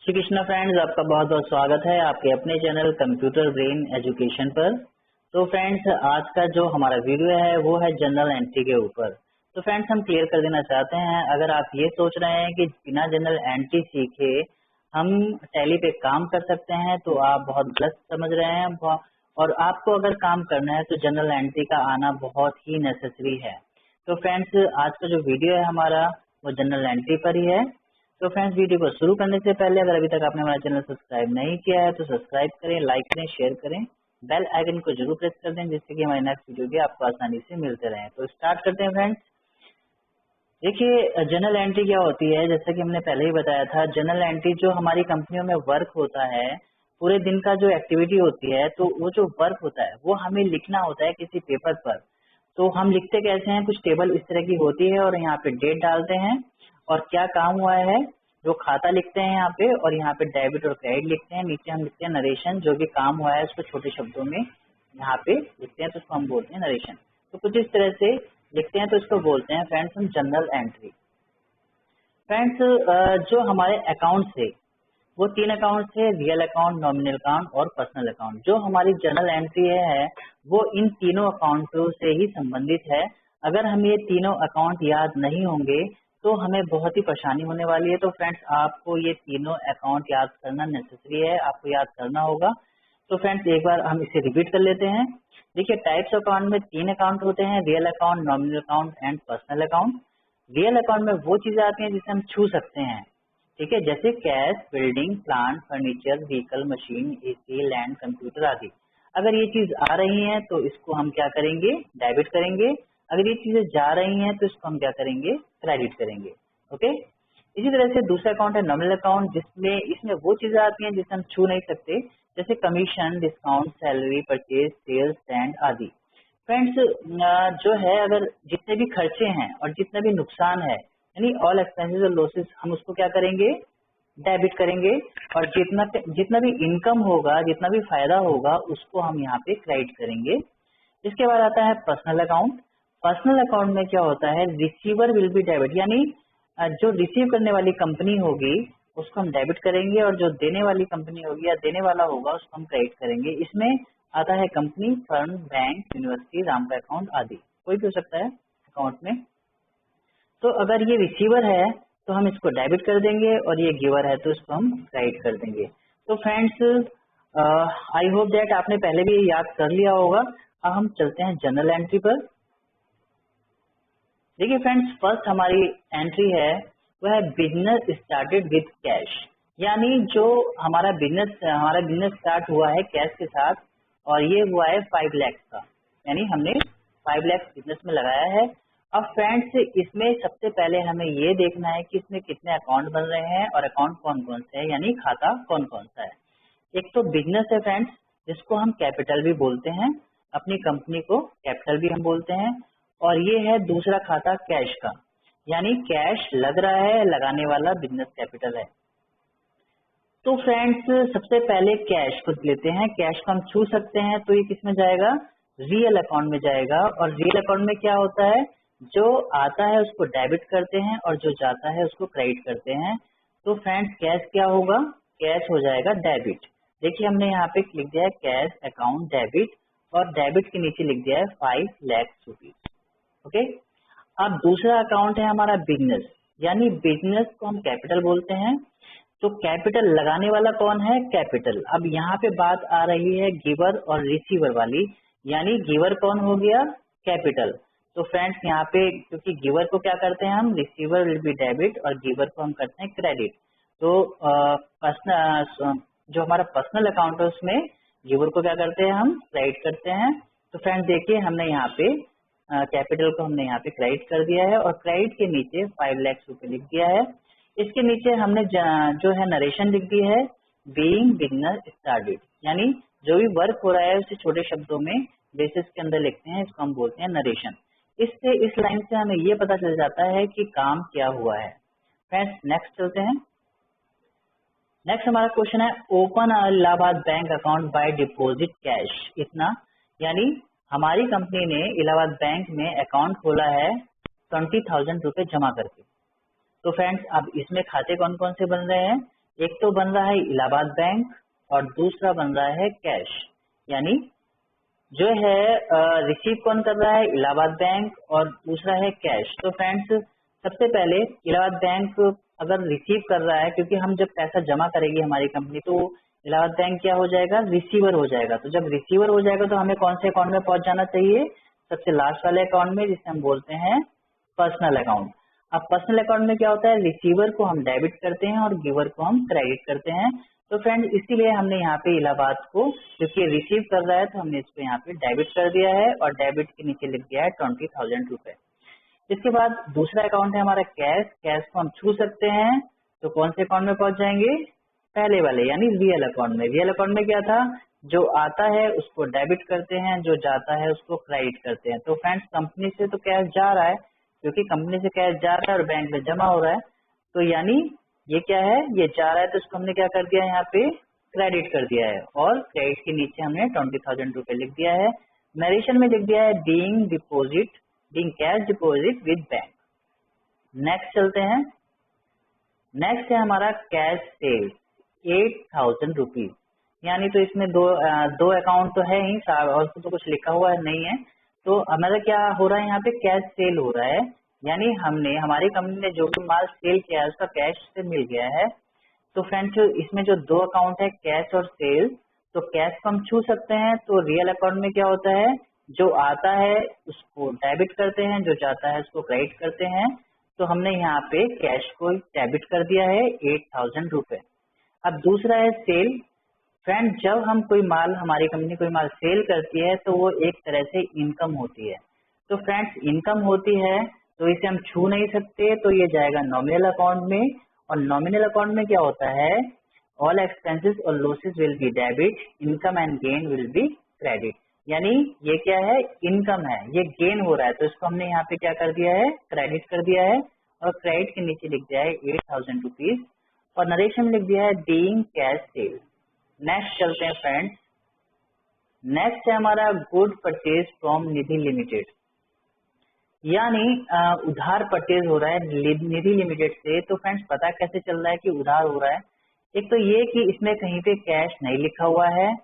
Shri Krishna friends, आपका बहुत बहुत स्वागत है आपके अपने चैनल कंप्यूटर ब्रेन एजुकेशन पर। तो फ्रेंड्स, आज का जो हमारा वीडियो है वो है जनरल एंट्री के ऊपर। तो फ्रेंड्स, हम क्लियर कर देना चाहते हैं, अगर आप ये सोच रहे हैं कि बिना जनरल एंट्री सीखे हम टैली पे काम कर सकते हैं तो आप बहुत गलत समझ रहे हैं। और आपको अगर काम करना है तो जनरल एंट्री का आना बहुत ही नेसेसरी है। तो फ्रेंड्स, आज का जो वीडियो है हमारा वो जनरल एंट्री पर ही है। तो फ्रेंड्स, वीडियो को शुरू करने से पहले अगर अभी तक आपने हमारा चैनल सब्सक्राइब नहीं किया है तो सब्सक्राइब करें, लाइक करें, शेयर करें, बेल आइकन को जरूर प्रेस कर दें जिससे कि हमारे नेक्स्ट वीडियो भी आपको आसानी से मिलते रहें। तो स्टार्ट करते हैं फ्रेंड्स। देखिए, जनरल एंट्री क्या होती है, जैसे कि हमने पहले ही बताया था, जनरल एंट्री जो हमारी कंपनियों में वर्क होता है, पूरे दिन का जो एक्टिविटी होती है, तो वो जो वर्क होता है वो हमें लिखना होता है किसी पेपर पर। तो हम लिखते कैसे हैं, कुछ टेबल इस तरह की होती है और यहाँ पे डेट डालते हैं और क्या काम हुआ है जो खाता लिखते हैं यहाँ पे, और यहाँ पे डेबिट और क्रेडिट लिखते हैं। नीचे हम लिखते हैं नरेशन, जो भी काम हुआ है उसको छोटे शब्दों में यहाँ पे लिखते हैं, तो उसको हम बोलते हैं नरेशन। तो कुछ इस तरह से लिखते हैं, तो इसको बोलते हैं फ्रेंड्स हम जनरल एंट्री। फ्रेंड्स, जो हमारे अकाउंट थे वो 3 अकाउंट थे, रियल अकाउंट, नॉमिनल अकाउंट और पर्सनल अकाउंट। जो हमारी जनरल एंट्री है वो इन तीनों अकाउंटों से ही संबंधित है। अगर हम ये तीनों अकाउंट याद नहीं होंगे तो हमें बहुत ही परेशानी होने वाली है। तो फ्रेंड्स, आपको ये तीनों अकाउंट याद करना नेसेसरी है, आपको याद करना होगा। तो फ्रेंड्स, एक बार हम इसे रिपीट कर लेते हैं। देखिए, टाइप्स अकाउंट में 3 अकाउंट होते हैं, real account, nominal account and personal account. Real account में वो चीजें आती हैं जिसे हम छू सकते हैं, ठीक है, जैसे cash, building, plant, furniture, vehicle, machine, AC, land, computer आदि। अगर ये चीज आ रही है तो इसको हम क्या करेंगे, डेबिट करेंगे। अगर ये चीजें जा रही हैं तो इसको हम क्या करेंगे, क्रेडिट करेंगे। ओके। इसी तरह से दूसरा अकाउंट है नॉमिनल अकाउंट, जिसमें इसमें वो चीजें आती हैं जिसे हम छू नहीं सकते, जैसे commission, discount, salary, purchase, sales, stand आदि। फ्रेंड्स, जो है, अगर जितने भी खर्चे हैं और जितना भी नुकसान है, यानी ऑल एक्सपेंसेस और लॉसेस, हम उसको क्या करेंगे, डेबिट करेंगे। और जितना जितना भी इनकम होगा, जितना भी फायदा होगा, उसको हम यहाँ पे क्रेडिट करेंगे। इसके बाद आता है पर्सनल अकाउंट। पर्सनल अकाउंट में क्या होता है, रिसीवर विल बी डेबिट, यानी जो रिसीव करने वाली कंपनी होगी उसको हम डेबिट करेंगे और जो देने वाली कंपनी होगी या देने वाला होगा उसको हम क्रेडिट करेंगे। इसमें आता है company, firm, bank, university, Ram का अकाउंट आदि, कोई भी हो सकता है अकाउंट में। तो अगर ये रिसीवर है तो हम इसको डेबिट कर देंगे और ये गिवर है तो इसको हम क्रेडिट कर देंगे। तो फ्रेंड्स, आई होप दैट आपने पहले भी याद कर लिया होगा। अब हम चलते हैं जनरल एंट्री पर। देखिए फ्रेंड्स, फर्स्ट हमारी एंट्री है वह है बिजनेस स्टार्टेड विद कैश, यानी जो हमारा बिजनेस स्टार्ट हुआ है कैश के साथ, और ये हुआ है 5 लाख का, यानी हमने 5 लाख बिजनेस में लगाया है। अब फ्रेंड्स, इसमें सबसे पहले हमें ये देखना है कि इसमें कितने अकाउंट बन रहे हैं और अकाउंट कौन कौन से हैं, यानी खाता कौन कौन सा है। एक तो बिजनेस है फ्रेंड्स, जिसको हम कैपिटल भी बोलते हैं, अपनी कंपनी को कैपिटल भी हम बोलते हैं। और ये है दूसरा खाता कैश का, यानी कैश लग रहा है, लगाने वाला बिजनेस कैपिटल है। तो फ्रेंड्स, सबसे पहले कैश को लेते हैं। कैश को हम छू सकते हैं, तो ये किस में जाएगा, रियल अकाउंट में जाएगा। और रियल अकाउंट में क्या होता है, जो आता है उसको डेबिट करते हैं और जो जाता है उसको क्रेडिट करते हैं। तो फ्रेंड्स, कैश क्या होगा, कैश हो जाएगा डेबिट। देखिए, हमने यहाँ पे लिख दिया है कैश अकाउंट डेबिट, और डेबिट के नीचे लिख दिया है 5 लाख रुपीज। ओके। अब दूसरा अकाउंट है हमारा बिजनेस, यानी बिजनेस को हम कैपिटल बोलते हैं। तो कैपिटल लगाने वाला कौन है, कैपिटल। अब यहाँ पे बात आ रही है गिवर और रिसीवर वाली, यानी गिवर कौन हो गया, कैपिटल। तो फ्रेंड्स, यहाँ पे क्योंकि गिवर को क्या करते हैं हम, रिसीवर विल बी डेबिट, और गिवर को हम करते हैं क्रेडिट। तो पर्सनल जो हमारा पर्सनल अकाउंट है उसमें गिवर को क्या करते हैं, हम क्रेडिट करते हैं। तो फ्रेंड्स, देखिए, हमने यहाँ पे कैपिटल को हमने यहाँ पे क्रेडिट कर दिया है और क्रेडिट के नीचे 5 लाख रुपए लिख दिया है। इसके नीचे हमने जो है नरेशन लिख दी है, बीइंग बिजनेस स्टार्टेड, यानी जो भी वर्क हो रहा है उसे छोटे शब्दों में बेसिस के अंदर लिखते हैं, इसको हम बोलते हैं नरेशन। इससे इस लाइन से हमें ये पता चल जाता है कि काम क्या हुआ है। फ्रेंड्स, नेक्स्ट चलते हैं। नेक्स्ट हमारा क्वेश्चन है, open Allahabad bank account by deposit cash इतना, यानी हमारी कंपनी ने इलाहाबाद बैंक में अकाउंट खोला है 20,000 रुपए जमा करके। तो फ्रेंड्स, अब इसमें खाते कौन कौन से बन रहे हैं, एक तो बन रहा है इलाहाबाद बैंक और दूसरा बन रहा है कैश। यानी जो है रिसीव कौन कर रहा है, इलाहाबाद बैंक, और दूसरा है कैश। तो फ्रेंड्स सबसे पहले इलाहाबाद बैंक अगर रिसीव कर रहा है, क्योंकि हम जब पैसा जमा करेगी हमारी कंपनी तो इलाहाबाद बैंक क्या हो जाएगा, रिसीवर हो जाएगा। तो जब रिसीवर हो जाएगा तो हमें कौन से अकाउंट में पहुंच जाना चाहिए, सबसे लास्ट वाले अकाउंट में, जिसे हम बोलते हैं पर्सनल अकाउंट। अब पर्सनल अकाउंट में क्या होता है, रिसीवर को हम डेबिट करते हैं और गिवर को हम क्रेडिट करते हैं। तो फ्रेंड इसीलिए हमने यहाँ पे इलाहाबाद को, क्योंकि रिसीव कर रहा है तो हमने इसको यहाँ पे डेबिट कर दिया है और डेबिट के नीचे लिख दिया है 20,000 रुपए। इसके बाद दूसरा अकाउंट है हमारा कैश। कैश को हम छू सकते हैं, तो कौन से अकाउंट में पहुंच जाएंगे, पहले वाले यानी रियल अकाउंट में। रियल अकाउंट में क्या था, जो आता है उसको डेबिट करते हैं, जो जाता है उसको क्रेडिट करते हैं। तो फ्रेंड्स कंपनी से तो कैश जा रहा है, क्योंकि कंपनी से कैश जा रहा है और बैंक में जमा हो रहा है, तो यानी ये क्या है, ये जा रहा है, तो इसको हमने क्या कर दिया है, यहाँ पे क्रेडिट कर दिया है और क्रेडिट के नीचे हमने 20,000 रुपए लिख दिया है। नरेशन में लिख दिया है being deposit, being cash deposit with bank. Next चलते हैं। नेक्स्ट है हमारा कैश सेल 8,000 रुपीज। यानी तो इसमें दो अकाउंट तो है ही, और तो कुछ लिखा हुआ नहीं है। तो हमारा क्या हो रहा है, यहाँ पे कैश सेल हो रहा है, यानी हमने, हमारी कंपनी ने जो भी माल सेल किया है उसका कैश से मिल गया है। तो फ्रेंड्स इसमें जो दो अकाउंट है कैश और सेल, तो कैश को हम छू सकते हैं। तो रियल अकाउंट में क्या होता है, जो आता है उसको डेबिट करते हैं, जो जाता है उसको क्रेडिट करते हैं। तो हमने यहाँ पे कैश को डेबिट कर दिया है 8,000 रुपए। अब दूसरा है सेल। फ्रेंड जब हम कोई माल, हमारी कंपनी कोई माल सेल करती है तो वो एक तरह से इनकम होती है। तो फ्रेंड्स इनकम होती है तो इसे हम छू नहीं सकते, तो ये जाएगा नॉमिनल अकाउंट में। और नॉमिनल अकाउंट में क्या होता है, ऑल एक्सपेंसेस और losses will be debit, income and gain will be credit. यानी ये क्या है, इनकम है, ये गेन हो रहा है, तो इसको हमने यहाँ पे क्या कर दिया है, क्रेडिट कर दिया है और क्रेडिट के नीचे लिख दिया है 8,000 रुपीज और नरेशन में लिख दिया है बीइंग कैश सेल। नेक्स्ट चलते हैं फ्रेंड्स। नेक्स्ट है हमारा good purchase from Nidhi limited. यानी उधार परचेज हो रहा है निधि लिमिटेड से। तो फ्रेंड्स पता कैसे चल रहा है कि उधार हो रहा है, एक तो ये कि इसमें कहीं पे कैश नहीं लिखा हुआ है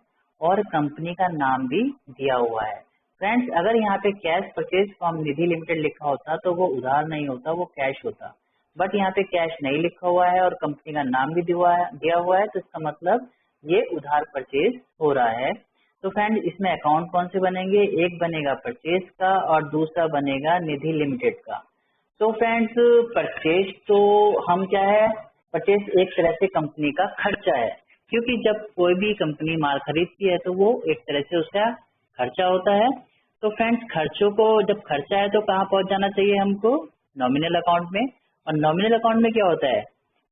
और कंपनी का नाम भी दिया हुआ है। फ्रेंड्स अगर यहाँ पे cash purchase from Nidhi limited लिखा होता तो वो उधार नहीं होता, वो कैश होता। बट यहाँ पे कैश नहीं लिखा हुआ है और कंपनी का नाम भी दिया हुआ है, तो इसका मतलब ये उधार परचेज हो रहा है। तो फ्रेंड इसमें अकाउंट कौन से बनेंगे, एक बनेगा परचेज का और दूसरा बनेगा निधि लिमिटेड का। तो फ्रेंड्स परचेज तो हम क्या है, परचेज एक तरह से कंपनी का खर्चा है, क्योंकि जब कोई भी कंपनी माल खरीदती है तो वो एक तरह से उसका खर्चा होता है। तो फ्रेंड्स खर्चों को, जब खर्चा है तो कहाँ पहुंच जाना चाहिए हमको, नॉमिनल अकाउंट में। और नॉमिनल अकाउंट में क्या होता है,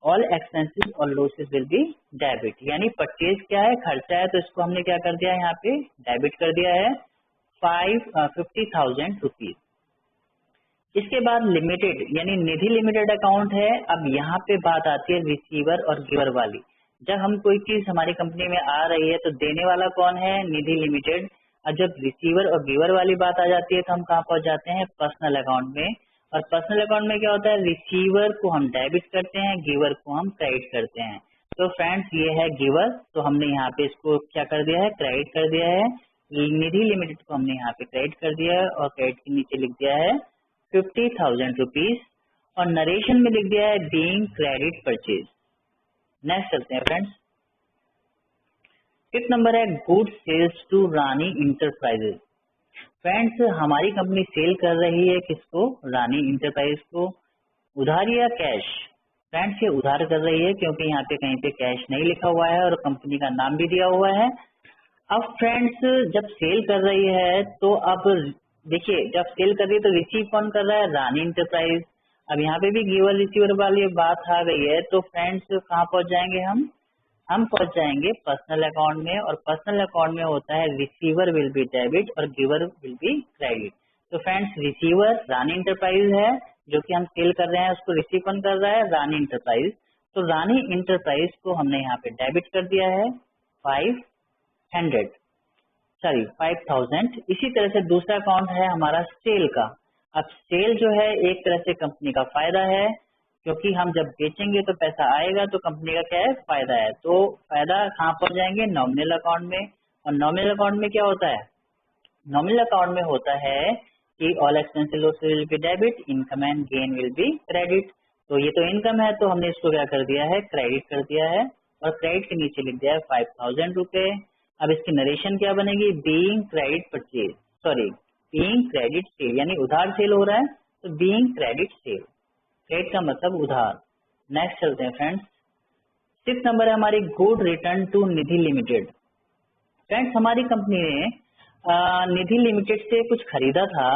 ऑल एक्सपेंसेस और लॉसेस विल बी डेबिट। यानी परचेज क्या है, खर्चा है, तो इसको हमने क्या कर दिया है, यहाँ पे डेबिट कर दिया है 50,000 रुपीज। इसके बाद लिमिटेड यानी निधि लिमिटेड अकाउंट है। अब यहाँ पे बात आती है रिसीवर और गिवर वाली। जब हम कोई चीज हमारी कंपनी में आ रही है तो देने वाला कौन है, निधि लिमिटेड। और जब रिसीवर और गिवर वाली बात आ जाती है तो हम कहाँ पहुंच जाते हैं, पर्सनल अकाउंट में। और पर्सनल अकाउंट में क्या होता है, रिसीवर को हम डेबिट करते हैं, गिवर को हम क्रेडिट करते हैं। तो फ्रेंड्स ये है गिवर, तो हमने यहाँ पे इसको क्या कर दिया है, क्रेडिट कर दिया है। निधि लिमिटेड को हमने यहाँ पे क्रेडिट कर दिया है और क्रेडिट के नीचे लिख दिया है 50,000 रुपीज और नरेशन में लिख दिया है बीइंग क्रेडिट परचेज। नेक्स्ट चलते हैं फ्रेंड्स। फिफ्थ नंबर है good sales to Rani Enterprises. Friends हमारी कंपनी सेल कर रही है किसको, रानी इंटरप्राइज को। उधार या कैश, फ्रेंड्स ये उधार कर रही है क्योंकि यहाँ पे कहीं पे कैश नहीं लिखा हुआ है और कंपनी का नाम भी दिया हुआ है। अब फ्रेंड्स जब सेल कर रही है तो अब देखिए, जब सेल कर रही है तो रिसीव कौन कर रहा है, रानी इंटरप्राइज। अब यहाँ पे भी गिवर रिसीवर वाली बात आ गई है, तो फ्रेंड्स कहाँ पहुंच जाएंगे हम पहुंच जाएंगे पर्सनल अकाउंट में। और पर्सनल अकाउंट में होता है रिसीवर विल बी डेबिट और गिवर विल बी क्रेडिट। तो फ्रेंड्स रिसीवर रानी इंटरप्राइज है, जो कि हम सेल कर रहे हैं, उसको रिसीव कौन कर रहा है, रानी इंटरप्राइज। तो रानी इंटरप्राइज को हमने यहाँ पे डेबिट कर दिया है 5,000। इसी तरह से दूसरा अकाउंट है हमारा सेल का। अब सेल जो है एक तरह से कंपनी का फायदा है, क्योंकि हम जब बेचेंगे तो पैसा आएगा तो कंपनी का क्या है, फायदा है। तो फायदा कहाँ पहुंच जाएंगे, नॉमिनल अकाउंट में। और नॉमिनल अकाउंट में क्या होता है, नॉमिनल अकाउंट में होता है कि all expenses losses will be debit, income and gain will be credit. तो ये तो इनकम है तो हमने इसको क्या कर दिया है, क्रेडिट कर दिया है। और क्रेडिट के नीचे लिख दिया है 5000 रुपए। अब इसकी नरेशन क्या बनेगी, being credit purchase, sorry being credit sale, यानी उधार सेल हो रहा है तो बीइंग क्रेडिट सेल, क्रेडिट का मतलब उधार। नेक्स्ट चलते हैं फ्रेंड्स, 6 नंबर है हमारी good return to Nidhi Limited. Friends हमारी कंपनी ने निधि लिमिटेड से कुछ खरीदा था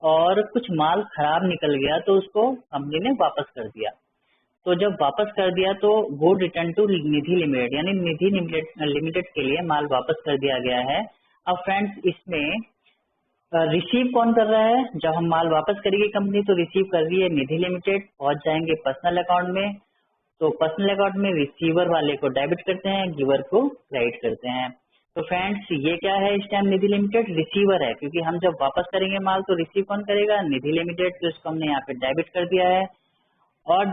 और कुछ माल खराब निकल गया तो उसको कंपनी ने वापस कर दिया। तो जब वापस कर दिया तो good return to Nidhi limited, यानी निधि लिमिटेड के लिए माल वापस कर दिया गया है। अब फ्रेंड्स इसमें रिसीव कौन कर रहा है, जब हम माल वापस करेगी कंपनी तो रिसीव कर रही है निधि लिमिटेड। पहुंच जाएंगे पर्सनल अकाउंट में, तो पर्सनल अकाउंट में रिसीवर वाले को डेबिट करते हैं, गिवर को क्रेडिट करते हैं। तो फ्रेंड्स ये क्या है, इस टाइम निधि लिमिटेड रिसीवर है, क्योंकि हम जब वापस करेंगे माल तो रिसीव कौन करेगा, निधि लिमिटेड। तो इसको हमने यहाँ पे डेबिट कर दिया है। और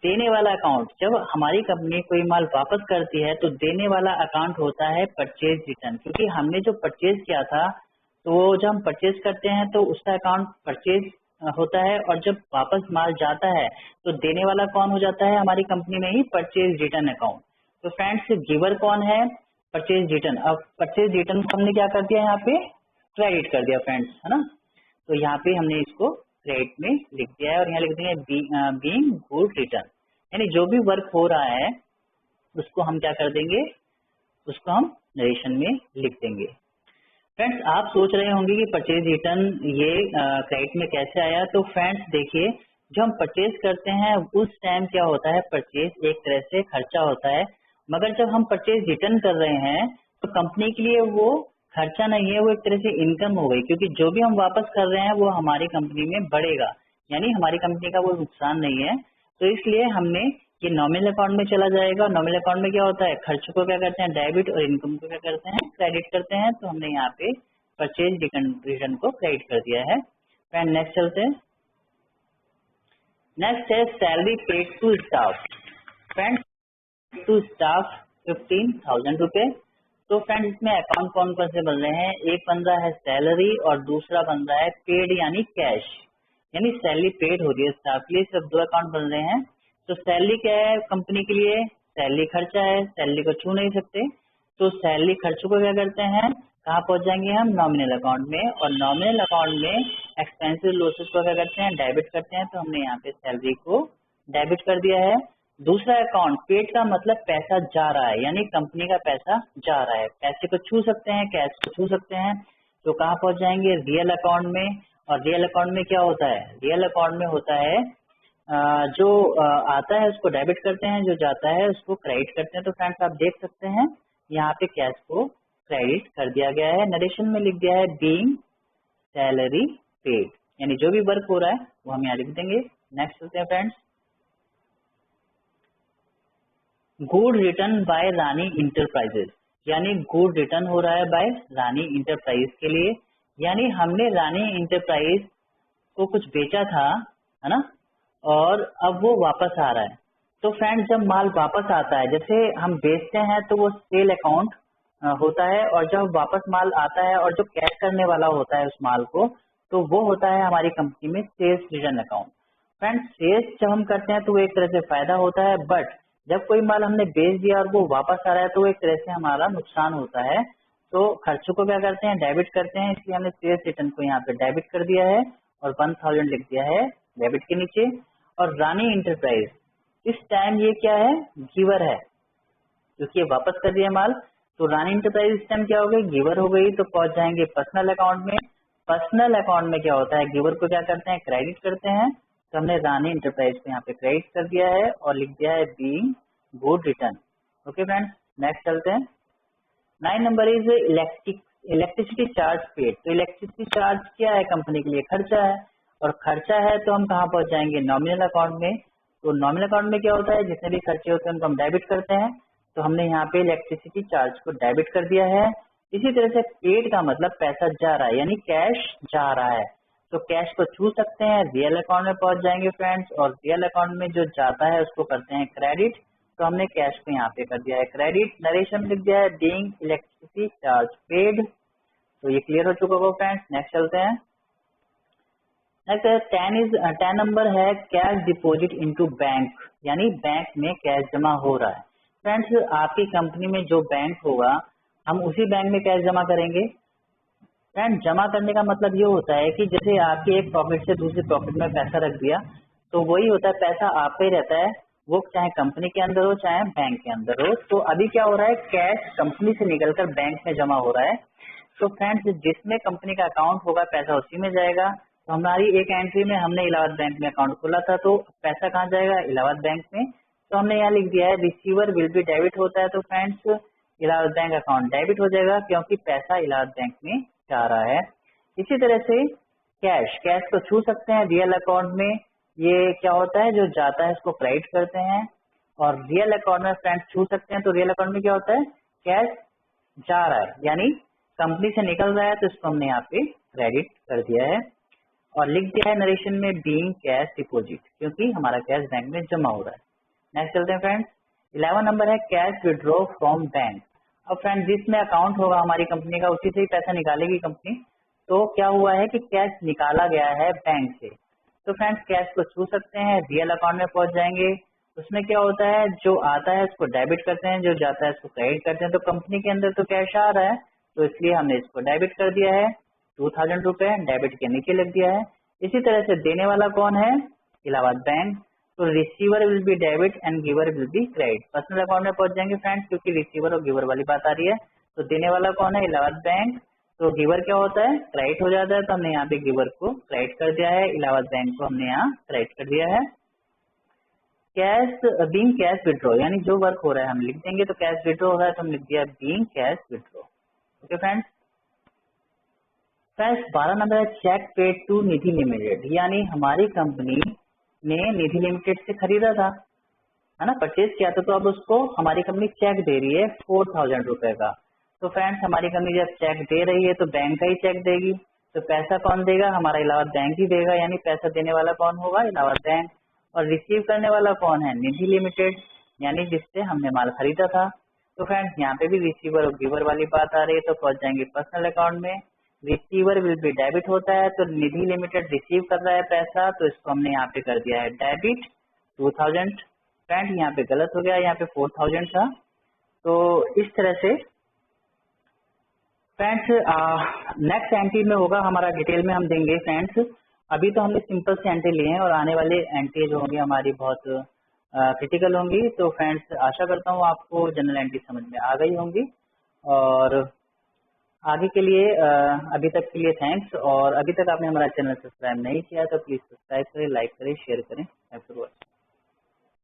देने वाला अकाउंट, जब हमारी कंपनी कोई माल वापस करती है तो देने वाला अकाउंट होता है परचेज रिटर्न, क्योंकि हमने जो परचेज किया था तो वो जब हम परचेज करते हैं तो उसका अकाउंट परचेज होता है, और जब वापस माल जाता है तो देने वाला कौन हो जाता है हमारी कंपनी में ही, परचेज रिटर्न अकाउंट। तो फ्रेंड्स गिवर कौन है, परचेज रिटर्न। अब परचेज रिटर्न को हमने क्या कर दिया, यहाँ पे क्रेडिट कर दिया फ्रेंड्स, है ना। तो यहाँ पे हमने इसको क्रेडिट में लिख दिया है और यहाँ लिख देंगे बीइंग गुड रिटर्न, यानी जो भी वर्क हो रहा है उसको हम क्या कर देंगे, उसको हम नरेशन में लिख देंगे। फ्रेंड्स आप सोच रहे होंगे कि परचेज रिटर्न ये क्रेडिट में कैसे आया। तो फ्रेंड्स देखिए, जब हम परचेज करते हैं उस टाइम क्या होता है, परचेज एक तरह से खर्चा होता है, मगर जब हम परचेज रिटर्न कर रहे हैं तो कंपनी के लिए वो खर्चा नहीं है, वो एक तरह से इनकम हो गई, क्योंकि जो भी हम वापस कर रहे हैं वो हमारी कंपनी में बढ़ेगा, यानी हमारी कंपनी का वो नुकसान नहीं है। तो इसलिए हमने ये नॉमिनल अकाउंट में चला जाएगा। नॉमिनल अकाउंट में क्या होता है, खर्च को क्या करते हैं डेबिट और इनकम को क्या करते हैं क्रेडिट करते हैं। तो हमने यहाँ पे परचेज रिटर्न को क्रेडिट कर दिया है। फ्रेंड नेक्स्ट चलते हैं, नेक्स्ट है salary paid to staff. Friends to staff 15,000 रुपए। तो फ्रेंड्स इसमें अकाउंट कौन कौन से बन रहे हैं, एक बन रहा है सैलरी और दूसरा बन रहा है पेड यानी कैश, यानी सैलरी पेड हो रही है स्टाफ के लिए, सिर्फ 2 अकाउंट बन रहे हैं। तो सैलरी क्या है कंपनी के लिए, सैलरी खर्चा है, सैलरी को छू नहीं सकते। तो सैलरी खर्चों को क्या करते हैं, कहाँ पहुंच जाएंगे हम, नॉमिनल अकाउंट में। और नॉमिनल अकाउंट में एक्सपेंसिव लॉसेस को क्या करते हैं, डेबिट करते हैं। तो हमने यहाँ पे सैलरी को डेबिट कर दिया है। दूसरा अकाउंट पेड का मतलब पैसा जा रहा है, यानी कंपनी का पैसा जा रहा है, पैसे को छू सकते हैं, कैश को छू सकते हैं। तो कहाँ पहुंच जाएंगे, रियल अकाउंट में। और रियल अकाउंट में क्या होता है, रियल अकाउंट में होता है जो आता है उसको डेबिट करते हैं, जो जाता है उसको क्रेडिट करते हैं। तो फ्रेंड्स आप देख सकते हैं यहाँ पे कैश को क्रेडिट कर दिया गया है। नरेशन में लिख दिया है बीइंग सैलरी पेड, यानी जो भी वर्क हो रहा है वो हम यहाँ लिख देंगे। नेक्स्ट चलते हैं फ्रेंड्स, गुड रिटर्न बाय रानी इंटरप्राइजेस, यानी गुड रिटर्न हो रहा है बाय रानी इंटरप्राइज के लिए, यानी हमने रानी इंटरप्राइज को कुछ बेचा था, है ना, और अब वो वापस आ रहा है। तो फ्रेंड्स जब माल वापस आता है, जैसे हम बेचते हैं तो वो सेल अकाउंट होता है, और जब वापस माल आता है और जो कैश करने वाला होता है उस माल को, तो वो होता है हमारी कंपनी में sales return account. Friends sales जब हम करते हैं तो वो एक तरह से फायदा होता है, बट जब कोई माल हमने बेच दिया और वो वापस आ रहा है तो एक तरह से हमारा नुकसान होता है। तो खर्चों को क्या करते हैं, डेबिट करते हैं, इसलिए हमने सेल्स रिटर्न को यहाँ पे डेबिट कर दिया है और 1000 लिख दिया है डेबिट के नीचे। और रानी इंटरप्राइज इस टाइम ये क्या है, गिवर है, क्योंकि ये वापस कर दिया माल। तो रानी इंटरप्राइज इस टाइम क्या हो गई, गिवर हो गई। तो पहुंच जाएंगे पर्सनल अकाउंट में। पर्सनल अकाउंट में क्या होता है, गिवर को क्या करते हैं, क्रेडिट करते हैं। तो हमने रानी इंटरप्राइज को यहाँ पे क्रेडिट कर दिया है और लिख दिया है being good return. Okay friends next चलते हैं, 9 number is electricity charge paid. तो इलेक्ट्रिसिटी चार्ज क्या है, कंपनी के लिए खर्चा है, और खर्चा है तो हम कहाँ पहुंच जाएंगे, नॉमिनल अकाउंट में। तो नॉमिनल अकाउंट में क्या होता है, जितने भी खर्चे होते हैं उनको हम डेबिट करते हैं। तो हमने यहाँ पे इलेक्ट्रिसिटी चार्ज को डेबिट कर दिया है। इसी तरह से पेड का मतलब पैसा जा रहा है, यानी कैश जा रहा है। तो कैश को छू सकते हैं, रियल अकाउंट में पहुंच जाएंगे फ्रेंड्स, और रियल अकाउंट में जो जाता है उसको करते हैं क्रेडिट। तो हमने कैश को यहाँ पे कर दिया है क्रेडिट। नरेशन में लिख दिया है बीइंग इलेक्ट्रिसिटी चार्ज पेड। तो ये क्लियर हो चुका होगा फ्रेंड्स। नेक्स्ट चलते हैं। नेक्स्ट 10 नंबर है कैश डिपॉजिट इनटू बैंक, यानी बैंक में कैश जमा हो रहा है। फ्रेंड्स आपकी कंपनी में जो बैंक होगा हम उसी बैंक में कैश जमा करेंगे। फ्रेंड जमा करने का मतलब ये होता है कि जैसे आपके एक पॉकेट से दूसरी पॉकेट में पैसा रख दिया, तो वही होता है, पैसा आपका ही रहता है, वो चाहे कंपनी के अंदर हो चाहे बैंक के अंदर हो। तो अभी क्या हो रहा है, कैश कंपनी से निकलकर बैंक में जमा हो रहा है। तो फ्रेंड्स जिसमें कंपनी का अकाउंट होगा पैसा उसी में जाएगा। तो हमारी एक एंट्री में हमने इलाहाबाद बैंक में अकाउंट खोला था, तो पैसा कहाँ जाएगा, इलाहाबाद बैंक में। तो हमने यहाँ लिख दिया है रिसीवर विल बी डेबिट होता है, तो friends Allahabad bank account debit हो जाएगा क्योंकि पैसा इलाहाबाद बैंक में जा रहा है। इसी तरह से कैश को छू सकते हैं रियल अकाउंट में, ये क्या होता है, जो जाता है उसको क्रेडिट करते हैं। और रियल अकाउंट में फ्रेंड्स छू सकते हैं, तो रियल अकाउंट में क्या होता है, कैश जा रहा है यानी कंपनी से निकल रहा है, तो इसको हमने यहाँ पे क्रेडिट कर दिया है। और लिख दिया है नरेशन में बीइंग कैश डिपॉजिट, क्योंकि हमारा कैश बैंक में जमा हो रहा है। नेक्स्ट चलते हैं फ्रेंड्स। 11 नंबर है कैश विड्रॉ फ्रॉम बैंक। अब फ्रेंड्स जिसमें अकाउंट होगा हमारी कंपनी का उसी से ही पैसा निकालेगी कंपनी। तो क्या हुआ है कि कैश निकाला गया है बैंक से, तो फ्रेंड्स कैश को छू सकते हैं, रियल अकाउंट में पहुंच जाएंगे। उसमें क्या होता है, जो आता है उसको डेबिट करते हैं, जो जाता है उसको क्रेडिट करते हैं। तो कंपनी के अंदर तो कैश आ रहा है, तो इसलिए हमने इसको डेबिट कर दिया है, 2000 रुपए डेबिट के नीचे लिख दिया है। इसी तरह से देने वाला कौन है, इलाहाबाद बैंक। तो receiver will be debit and giver will be credit. Personal account में पहुंच जाएंगे फ्रेंड्स, क्योंकि रिसीवर और गिवर वाली बात आ रही है। तो देने वाला कौन है, इलाहाबाद बैंक। तो गिवर क्या होता है, क्रेडिट हो जाता है, तो हमने यहाँ पे गिवर को क्रेडिट कर दिया है, इलाहाबाद बैंक को हमने यहाँ क्रेडिट कर दिया है। कैश बीइंग कैश विड्रॉ, यानी जो वर्क हो रहा है हम लिख देंगे, तो कैश विड्रॉ हो रहा है तो हम लिख दिया being cash withdraw. Okay friends. Friends 12 number है check paid to Nidhi limited, यानी हमारी कंपनी ने निधि लिमिटेड से खरीदा था, है ना, परचेज किया था। तो अब उसको हमारी कंपनी चेक दे रही है 4000 रुपए का। तो फ्रेंड्स हमारी कंपनी जब चेक दे रही है तो बैंक का ही चेक देगी। तो पैसा कौन देगा, हमारा इलाहाबाद बैंक ही देगा, यानी पैसा देने वाला कौन होगा, इलाहाबाद बैंक। और रिसीव करने वाला कौन है, निधि लिमिटेड, यानी जिससे हमने माल खरीदा था। तो फ्रेंड्स यहाँ पे भी रिसीवर और गिवर वाली बात आ रही है, तो पहुंच जाएंगे पर्सनल अकाउंट में। रिसीवर विल बी डेबिट होता है, तो निधि लिमिटेड रिसीव कर रहा है पैसा, तो इसको हमने यहाँ पे कर दिया है डेबिट 2000। फ्रेंड यहाँ पे गलत हो गया, यहाँ पे 4000 था। तो इस तरह से फ्रेंड्स नेक्स्ट एंट्री में होगा हमारा, डिटेल में हम देंगे फ्रेंड्स। अभी तो हमने सिंपल से एंट्री लिए हैं, और आने वाले एंट्री जो होंगी हमारी बहुत क्रिटिकल होंगी। तो फ्रेंड्स आशा करता हूँ आपको जनरल एंट्री समझ में आ गई होंगी। और आगे के लिए अभी तक के लिए थैंक्स। और अभी तक आपने हमारा चैनल सब्सक्राइब नहीं किया तो प्लीज़ सब्सक्राइब करें, लाइक करें, शेयर करें।